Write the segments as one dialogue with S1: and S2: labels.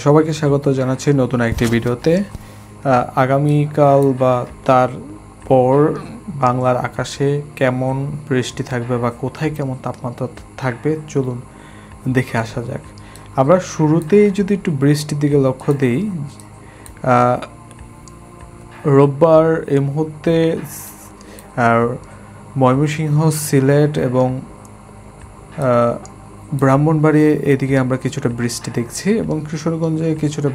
S1: সবাইকে স্বাগত জানাচ্ছি নতুন একটি ভিডিওতে। আগামীকাল বা তার পর বাংলার আকাশে কেমন বৃষ্টি থাকবে বা কোথায় কেমন তাপমাত্রা থাকবে চলুন দেখে আসা যাক। আমরা শুরুতেই যদি একটু বৃষ্টির দিকে লক্ষ্য দিই, রোববার এই মুহূর্তে ময়মনসিংহ, সিলেট এবং ব্রাহ্মণবাড়িয়া এদিকে আমরা কিছুটা বৃষ্টি দেখছি এবং কিশোরগঞ্জে কিছুটা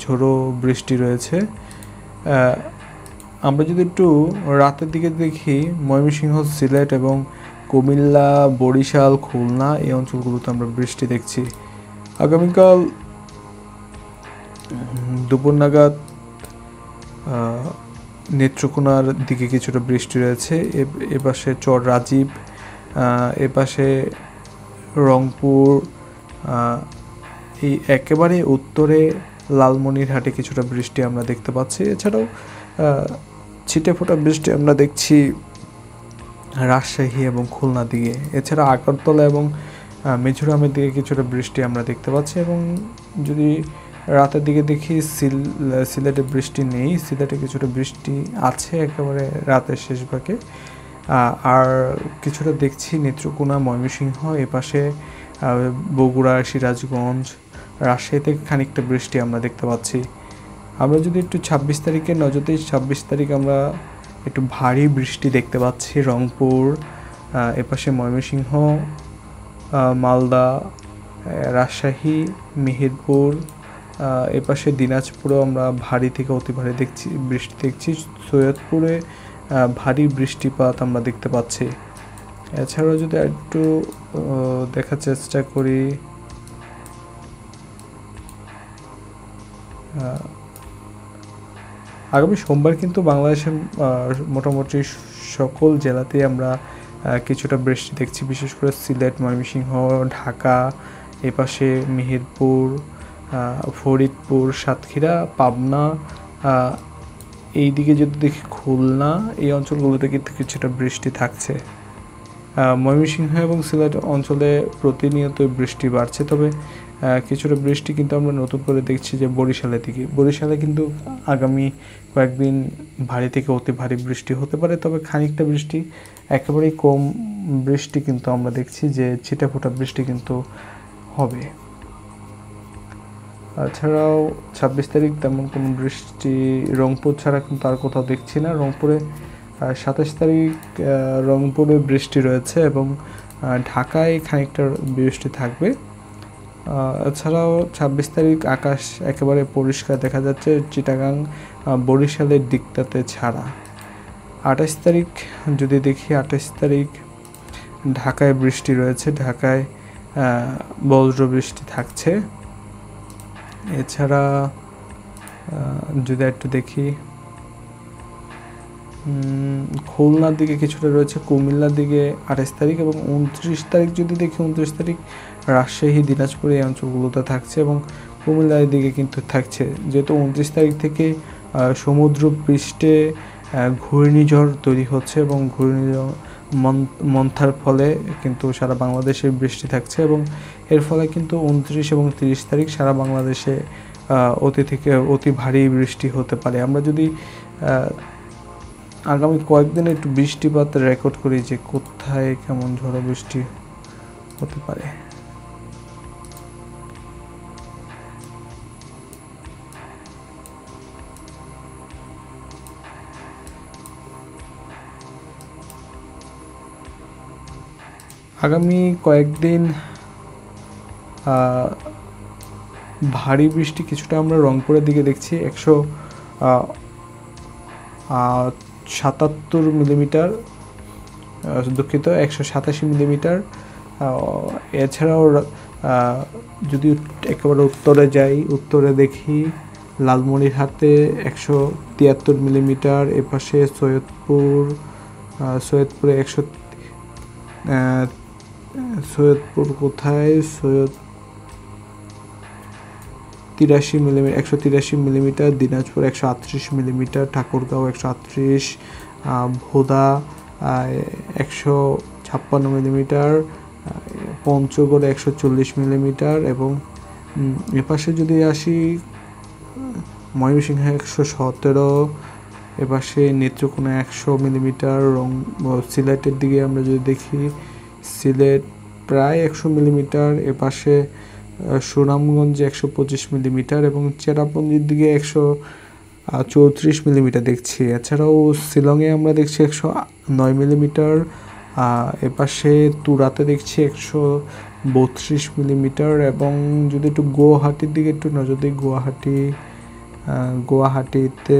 S1: ঝোড়ো বৃষ্টি রয়েছে। আমরা যদি একটু রাতের দিকে দেখি, ময়মনসিংহ, সিলেট এবং কুমিল্লা, বরিশাল, খুলনা এই অঞ্চলগুলোতে আমরা বৃষ্টি দেখছি। আগামীকাল দুপুর নাগাদ নেত্রকোনার দিকে কিছুটা বৃষ্টি রয়েছে, এপাশে চর রাজীব, এপাশে রংপুর, এই একেবারে উত্তরে লালমনিরহাটে কিছুটা বৃষ্টি আমরা দেখতে পাচ্ছি। এছাড়াও ছিটে ফোটা বৃষ্টি আমরা দেখছি রাজশাহী এবং খুলনা দিকে। এছাড়া আগরতলা এবং মিজোরামের দিকে কিছুটা বৃষ্টি আমরা দেখতে পাচ্ছি। এবং যদি রাতের দিকে দেখি, সিলেটে বৃষ্টি নেই, সিলেটে কিছুটা বৃষ্টি আছে একেবারে রাতের শেষ ভাগে। আর কিছুটা দেখছি নেত্রকোনা, ময়মনসিংহ, এপাশে বগুড়া, সিরাজগঞ্জ, রাজশাহীতে খানিকটা বৃষ্টি আমরা দেখতে পাচ্ছি। আমরা যদি একটু 26 তারিখে নজর দিই, 26 তারিখ আমরা একটু ভারী বৃষ্টি দেখতে পাচ্ছি রংপুর, এপাশে ময়মনসিংহ, মালদা, রাজশাহী, মেহেরপুর, এপাশে দিনাজপুরেও আমরা ভারী থেকে অতি ভারী বৃষ্টি দেখছি। সৈয়দপুরে ভারী বৃষ্টিপাত আমরা দেখতে পাচ্ছি। এছাড়াও যদি একটু দেখার চেষ্টা করি, আগামী সোমবার কিন্তু বাংলাদেশের মোটামুটি সকল জেলাতেই আমরা কিছুটা বৃষ্টি দেখছি, বিশেষ করে সিলেট, ময়মনসিংহ, ঢাকা, এপাশে মেহেরপুর, ফরিদপুর, সাতক্ষীরা, পাবনা, এই দিকে যদি দেখি খুলনা, এই অঞ্চলগুলোতে কিন্তু কিছুটা বৃষ্টি থাকছে। ময়মনসিংহ এবং সিলেট অঞ্চলে প্রতিনিয়ত বৃষ্টি বাড়ছে, তবে কিছুটা বৃষ্টি কিন্তু আমরা নতুন করে দেখছি যে বরিশালের দিকে। বরিশালে কিন্তু আগামী কয়েকদিন ভারী থেকে অতি ভারী বৃষ্টি হতে পারে, তবে খানিকটা বৃষ্টি, একেবারেই কম বৃষ্টি কিন্তু আমরা দেখছি যে ছিটাফোঁটা বৃষ্টি কিন্তু হবে। এছাড়াও 26 তারিখ তেমন কোনো বৃষ্টি রংপুর ছাড়া কিন্তু আর কোথাও দেখছি না। রংপুরে 27 তারিখ রংপুরে বৃষ্টি রয়েছে এবং ঢাকায় খানিকটা বৃষ্টি থাকবে। এছাড়াও 26 তারিখ আকাশ একেবারে পরিষ্কার দেখা যাচ্ছে চিটাগাং, বরিশালের দিকটাতে ছাড়া। 28 তারিখ যদি দেখি, 28 তারিখ ঢাকায় বৃষ্টি রয়েছে, ঢাকায় বজ্র বৃষ্টি থাকছে। এছাড়া যদি একটু দেখি, খুলনার দিকে কিছুটা রয়েছে, কুমিল্লার দিকে 28 তারিখ এবং 29 তারিখ যদি দেখি, 29 তারিখ রাজশাহী, দিনাজপুর এই অঞ্চলগুলোতে থাকছে এবং কুমিল্লার দিকে কিন্তু থাকছে। যেহেতু 29 তারিখ থেকে সমুদ্র পৃষ্ঠে ঘূর্ণিঝড় তৈরি হচ্ছে এবং ঘূর্ণিঝড় মন্থার ফলে কিন্তু সারা বাংলাদেশে বৃষ্টি থাকছে এবং এর ফলে কিন্তু 29 এবং 30 তারিখ সারা বাংলাদেশে অতি থেকে অতি ভারী বৃষ্টি হতে পারে। আমরা যদি আগামী কয়েকদিনে একটু বৃষ্টিপাত রেকর্ড করি যে কোথায় কেমন ঝড়ো বৃষ্টি হতে পারে। আগামী কয়েকদিন ভারী বৃষ্টি কিছুটা আমরা রংপুরের দিকে দেখছি, 177 মিলিমিটার, দুঃখিত 187 মিলিমিটার। এছাড়াও যদি একেবারে উত্তরে যাই, উত্তরে দেখি লালমনিরহাটে 173 মিলিমিটার, এপাশে সৈয়দপুরে সৈয়দপুর কোথায়, 183 মিলিমিটার, দিনাজপুর 138 মিলিমিটার, ঠাকুরগাঁও 138, ভোদা 156 মিলিমিটার, পঞ্চগড়ে 140 মিলিমিটার এবং এপাশে যদি আসি ময়মনসিংহে 117, এপাশে নেত্রকোনা 100 মিলিমিটার, সিলেটের দিকে আমরা যদি দেখি সিলেট প্রায় 100 মিলিমিটার, এপাশে সুনামগঞ্জে 125 মিলিমিটার এবং চেরাপুঞ্জির দিকে 134 মিলিমিটার দেখছি। এছাড়াও শিলংয়ে আমরা দেখছি 109 মিলিমিটার, এপাশে তুরাতে দেখছি 132 মিলিমিটার এবং যদি একটু গুয়াহাটির দিকে একটু নজর দিই, গুয়াহাটিতে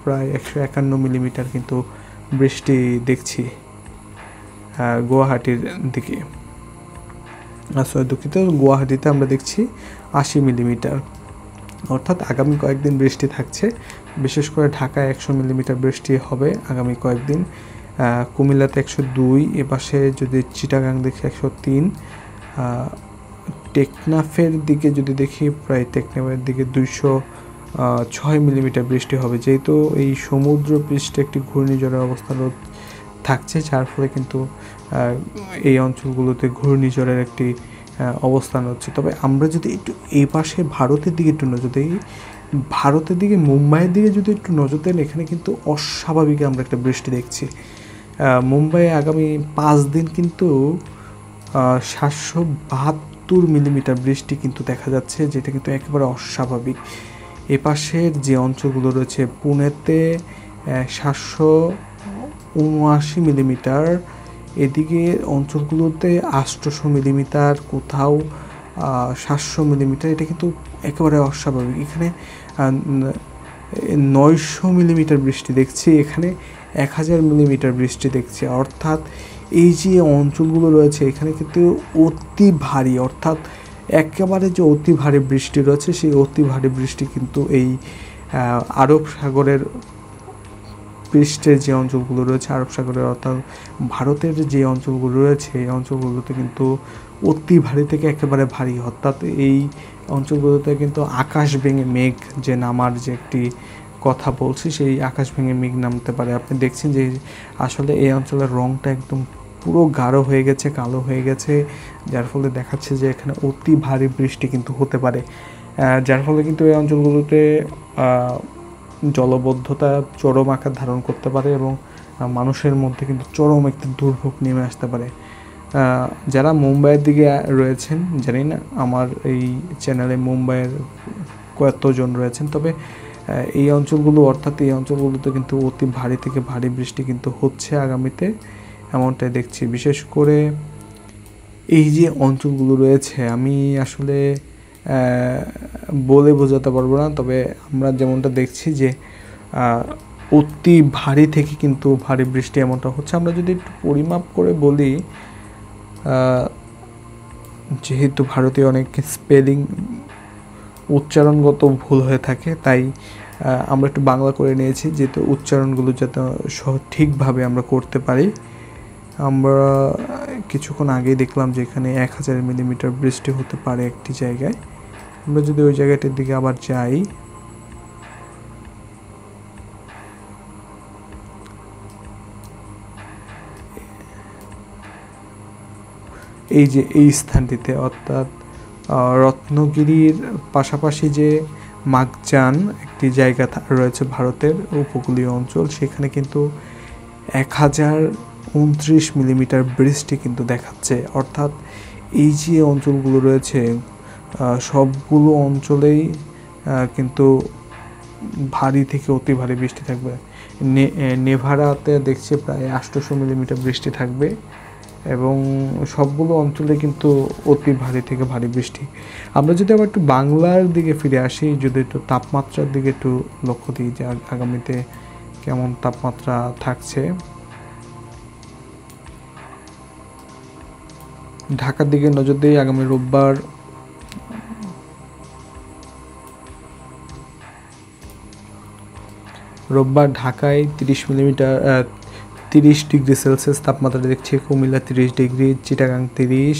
S1: প্রায় 151 মিলিমিটার কিন্তু বৃষ্টি দেখছি গুয়াহাটির দিকে। দুঃখিত, গুয়াহাটিতে আমরা দেখছি 80 মিলিমিটার। অর্থাৎ আগামী কয়েকদিন বৃষ্টি থাকছে, বিশেষ করে ঢাকায় 100 মিলিমিটার বৃষ্টি হবে আগামী কয়েকদিন, কুমিল্লাতে 102, এপাশে যদি চিটাগাং দেখি 103, টেকনাফের দিকে যদি দেখি প্রায় টেকনাফের দিকে 206 মিলিমিটার বৃষ্টি হবে। যেহেতু এই সমুদ্র পৃষ্ঠে একটি ঘূর্ণিঝড়ের অবস্থান থাকছে, যার ফলে কিন্তু এই অঞ্চলগুলোতে ঘূর্ণিঝড়ের একটি অবস্থান হচ্ছে। তবে আমরা যদি একটু এই পাশে ভারতের দিকে একটু নজর দিই, ভারতের দিকে মুম্বাইয়ের দিকে যদি একটু নজর দেন, এখানে কিন্তু অস্বাভাবিক আমরা একটা বৃষ্টি দেখছি। মুম্বাইয়ে আগামী 5 দিন কিন্তু 772 মিলিমিটার বৃষ্টি কিন্তু দেখা যাচ্ছে, যেটা কিন্তু একেবারে অস্বাভাবিক। এপাশের যে অঞ্চলগুলো রয়েছে, পুনেতে 779 মিলিমিটার, এদিকে অঞ্চলগুলোতে 800 মিলিমিটার, কোথাও 700 মিলিমিটার, এটা কিন্তু একেবারে অস্বাভাবিক। এখানে 900 মিলিমিটার বৃষ্টি দেখছি, এখানে 1000 মিলিমিটার বৃষ্টি দেখছি। অর্থাৎ এই যে অঞ্চলগুলো রয়েছে এখানে কিন্তু অতি ভারী, অর্থাৎ একেবারে যে অতি ভারী বৃষ্টি রয়েছে, সেই অতি ভারী বৃষ্টি কিন্তু এই আরব সাগরের পৃষ্ঠের যে অঞ্চলগুলো রয়েছে, আরব সাগরের অর্থাৎ ভারতের যে অঞ্চলগুলো রয়েছে, এই অঞ্চলগুলোতে কিন্তু অতি ভারী থেকে একেবারে ভারী, অর্থাৎ এই অঞ্চলগুলোতে কিন্তু আকাশ ভেঙে মেঘ যে নামার যে একটি কথা বলছি, সেই আকাশ ভেঙে মেঘ নামতে পারে। আপনি দেখছেন যে আসলে এই অঞ্চলের রংটা একদম পুরো গাঢ় হয়ে গেছে, কালো হয়ে গেছে, যার ফলে দেখাচ্ছে যে এখানে অতি ভারী বৃষ্টি কিন্তু হতে পারে, যার ফলে কিন্তু এই অঞ্চলগুলোতে জলবদ্ধতা চরম আকার ধারণ করতে পারে এবং মানুষের মধ্যে কিন্তু চরম একটি দুর্ভোগ নেমে আসতে পারে। যারা মুম্বাইয়ের দিকে রয়েছেন, জানি না আমার এই চ্যানেলে মুম্বাইয়ের কতজন রয়েছেন, তবে এই অঞ্চলগুলো, অর্থাৎ এই অঞ্চলগুলোতে কিন্তু অতি ভারী থেকে ভারী বৃষ্টি কিন্তু হচ্ছে আগামীতে, এমনটাই দেখছি। বিশেষ করে এই যে অঞ্চলগুলো রয়েছে, আমি আসলে বলে বোঝাতে পারবো না, তবে আমরা যেমনটা দেখছি যে অতি ভারী থেকে কিন্তু ভারী বৃষ্টি এমনটা হচ্ছে। আমরা যদি একটু পরিমাপ করে বলি, যেহেতু ভারতীয় অনেক স্পেলিং উচ্চারণগত ভুল হয়ে থাকে, তাই আমরা একটু বাংলা করে নিয়েছি, যেহেতু উচ্চারণগুলো যাতে সঠিকভাবে আমরা করতে পারি। আমরা কিছুক্ষণ আগেই দেখলাম যে এখানে 1000 মিলিমিটার বৃষ্টি হতে পারে একটি জায়গায়। আমরা যদি ওই জায়গাটির দিকে আবার যাই, এই যে এই স্থানটিতে, অর্থাৎ রত্নগিরির পাশাপাশি যে মাকজান একটি জায়গা রয়েছে ভারতের উপকূলীয় অঞ্চল, সেখানে কিন্তু 1029 মিলিমিটার বৃষ্টি কিন্তু দেখাচ্ছে। অর্থাৎ এই যে অঞ্চলগুলো রয়েছে সবগুলো অঞ্চলেই কিন্তু ভারী থেকে অতি ভারী বৃষ্টি থাকবে। নেভারাতে দেখছি প্রায় 800 মিলিমিটার বৃষ্টি থাকবে এবং সবগুলো অঞ্চলে কিন্তু অতি ভারী থেকে ভারী বৃষ্টি। আমরা যদি আবার একটু বাংলার দিকে ফিরে আসি, যদি একটু তাপমাত্রার দিকে একটু লক্ষ্য দিই যে আগামীতে কেমন তাপমাত্রা থাকছে। ঢাকার দিকে নজর দিই, আগামী রোববার ঢাকায় 30 ডিগ্রি সেলসিয়াস তাপমাত্রা দেখছি, কুমিল্লা 30 ডিগ্রি, চিটাগাং 30,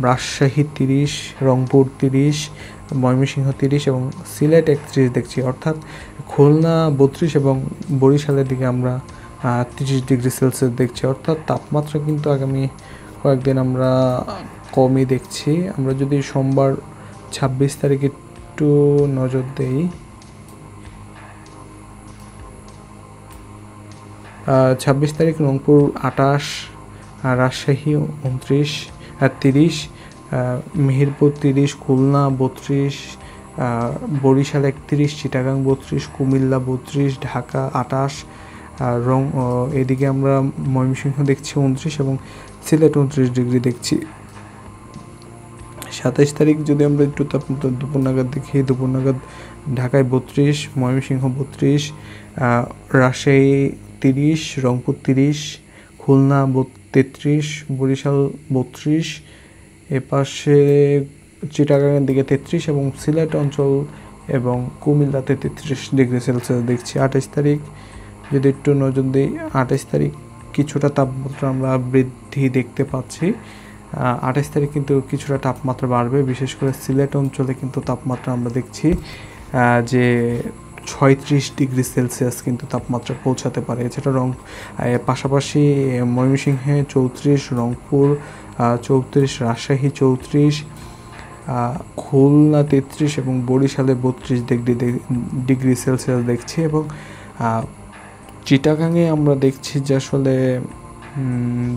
S1: রাজশাহী 30, রংপুর 30, ময়মনসিংহ 30 এবং সিলেট 31 দেখছি। অর্থাৎ খুলনা 32 এবং বরিশালের দিকে আমরা 30 ডিগ্রি সেলসিয়াস দেখছি। অর্থাৎ তাপমাত্রা কিন্তু আগামী কয়েকদিন আমরা কমই দেখছি। আমরা যদি সোমবার 26 তারিখ একটু নজর দেই। 26 তারিখ রংপুর 28, রাজশাহী 29, 30, মেহেরপুর 30, খুলনা 32, বরিশাল 31, চিটাগাং 32, কুমিল্লা 32, ঢাকা 28, এদিকে আমরা ময়মনসিংহ দেখছি 29 এবং সিলেট 29 ডিগ্রি দেখছি। 27 তারিখ যদি আমরা একটু তাপমাত্রা দুপুর নাগাদ দেখি, দুপুর নাগাদ ঢাকায় 32, ময়মনসিংহ 32, রাজশাহী 30, রংপুর 30, খুলনা 33, বরিশাল 32, এপাশে চিটাগাংয়ের দিকে 33 এবং সিলেট অঞ্চল এবং কুমিল্লাতে 33 ডিগ্রি সেলসিয়াস দেখছি। 28 তারিখ যদি একটু নজর দিই, 28 তারিখ কিছুটা তাপমাত্রা আমরা বৃদ্ধি দেখতে পাচ্ছি। 28 তারিখ কিন্তু কিছুটা তাপমাত্রা বাড়বে, বিশেষ করে সিলেট অঞ্চলে কিন্তু তাপমাত্রা আমরা দেখছি যে 36 ডিগ্রি সেলসিয়াস কিন্তু তাপমাত্রা পৌঁছাতে পারে। এছাড়া পাশাপাশি ময়মনসিংহে 34, রংপুর 34, রাজশাহী 34, খুলনা 33 এবং বরিশালে 32 ডিগ্রি সেলসিয়াস দেখছি এবং চিটাগাংয়ে আমরা দেখছি যে আসলে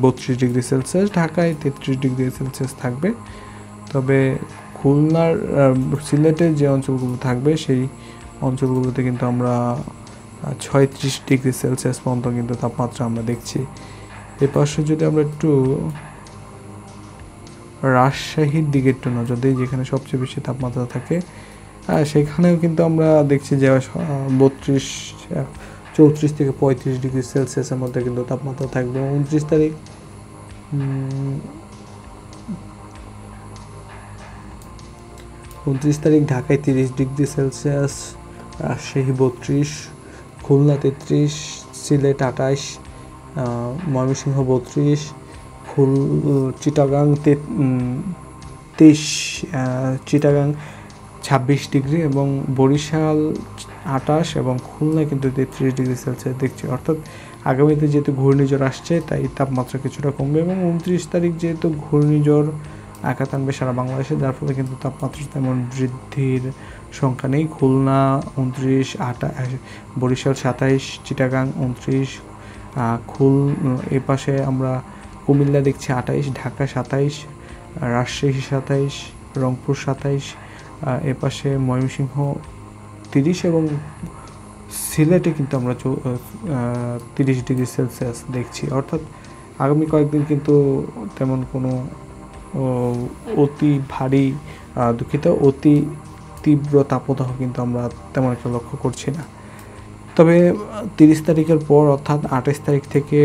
S1: 32 ডিগ্রি সেলসিয়াস, ঢাকায় 33 ডিগ্রি সেলসিয়াস থাকবে। তবে খুলনার সিলেটের যে অঞ্চলগুলো থাকবে সেই অঞ্চলগুলোতে কিন্তু আমরা 36 ডিগ্রি সেলসিয়াস পর্যন্ত কিন্তু তাপমাত্রা আমরা দেখছি। এর পাশে যদি আমরা একটু রাজশাহীর দিকে একটু নজর দিই, যেখানে সবচেয়ে বেশি তাপমাত্রা থাকে, সেখানেও কিন্তু আমরা দেখছি যে 34 থেকে 35 ডিগ্রি সেলসিয়াসের মধ্যে কিন্তু তাপমাত্রা থাকবে। 29 তারিখ 29 তারিখ ঢাকায় 30 degree Celsius, Rajshahi 32, Khulna 33, Sylhet 28, Mymensingh 32, Chittagong 23, Chittagong 26 degree এবং বরিশাল 28 এবং খুলনা কিন্তু 33 ডিগ্রি সেলসিয়াস দেখছি। অর্থাৎ আগামীতে যেহেতু ঘূর্ণিঝড় আসছে তাই তাপমাত্রা কিছুটা কমবে এবং 29 তারিখ যেহেতু ঘূর্ণিঝড় আঘাত আনবে সারা বাংলাদেশে, যার ফলে কিন্তু তাপমাত্রা তেমন বৃদ্ধির সংখ্যা নেই। খুলনা 29, বরিশাল 27, চিটাগাং 29, এই পাশে আমরা কুমিল্লা দেখছি 28, ঢাকা 27, রাজশাহী 27, রংপুর 27, এপাশে ময়মনসিংহ 30 এবং সিলেটে কিন্তু আমরা 30 ডিগ্রি সেলসিয়াস দেখছি। অর্থাৎ আগামী কয়েকদিন কিন্তু তেমন কোনো অতি তীব্র তাপদাহ কিন্তু আমরা তেমন একটা লক্ষ্য করছি না। তবে 30 তারিখের পর অর্থাৎ 28 তারিখ থেকে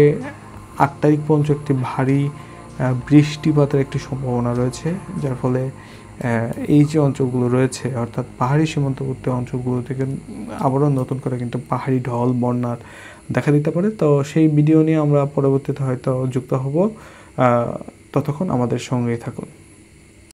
S1: 8 তারিখ পর্যন্ত একটি ভারী বৃষ্টিপাতের একটি সম্ভাবনা রয়েছে, যার ফলে এই যে অঞ্চলগুলো রয়েছে অর্থাৎ পাহাড়ি সীমান্তবর্তী অঞ্চলগুলো থেকে আবারও নতুন করে কিন্তু পাহাড়ি ঢল বন্যার দেখা দিতে পারে। তো সেই ভিডিও নিয়ে আমরা পরবর্তীতে হয়তো যুক্ত হব, ততক্ষণ আমাদের সঙ্গেই থাকুন।